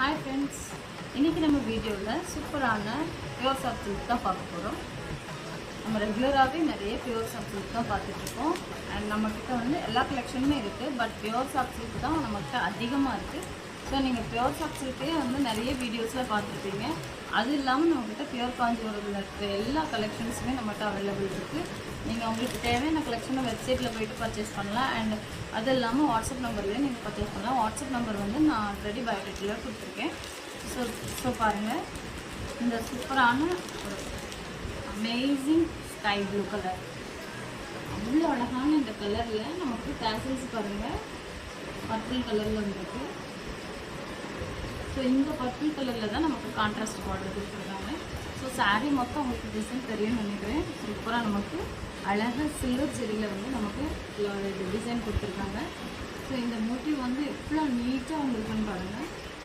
Hi friends इनकी நம்ம வீடியோல சூப்பரான பியூர் சாஃப்ட் சில்க் தான் பார்க்க போறோம். நம்ம ரெகுலராவே நிறைய பியூர் சாஃப்ட் சில்க் தான் பார்த்துட்டு இருக்கோம். and நம்ம கிட்ட வந்து எல்லா கலெக்ஷனுமே இருக்கு. பட் பியூர் சாஃப்ட் சில்க் தான் நமக்கு அதிகமா இருக்கு. சோ நீங்க பியூர் சாஃப்ட் சில்கே வந்து நிறைய வீடியோஸ்ல பார்த்திருப்பீங்க. அது இல்லாம நம்ம கிட்ட பியூர் காஞ்சிபுரம்ல இருக்க எல்லா கலெக்ஷன்ஸுமே நம்மட்ட அவேலபிள் இருக்கு. நீங்க உங்களுக்கு தேவையான கலெக்ஷனை வெப்சைட்ல போய்ட்டு பர்ச்சேஸ் பண்ணலாம். and அது இல்லாம வாட்ஸ்அப் நம்பர்லயே நீங்க பர்ச்சேஸ் பண்ணலாம். வாட்ஸ்அப் நம்பர் வந்து நான் ஆல்ரெடி பயோடேட்டால கொடுத்திருக்கேன். ஸோ பாருங்கள், இந்த சூப்பரான ஒரு அமேசிங் ஸ்கை ப்ளூ கலர், அவ்வளோ அழகான இந்த கலரில் நமக்கு டேசல்ஸ் பாருங்கள் பர்பிள் கலரில் வந்துருக்கு. ஸோ இந்த பர்பிள் கலரில் தான் நமக்கு கான்ட்ராஸ்ட் பார்டர் கொடுத்துருக்காங்க. ஸோ சாரீ மொத்தம் உங்களுக்கு டிசைன் தெரியும்னு நினைக்கிறேன். சூப்பராக நமக்கு அழகாக சில்வர் ஜெரியில் வந்து நமக்கு டிசைன் கொடுத்துருக்காங்க. ஸோ இந்த மோட்டிவ் வந்து எவ்வளோ நீட்டாக வந்துருக்குன்னு பாருங்கள்.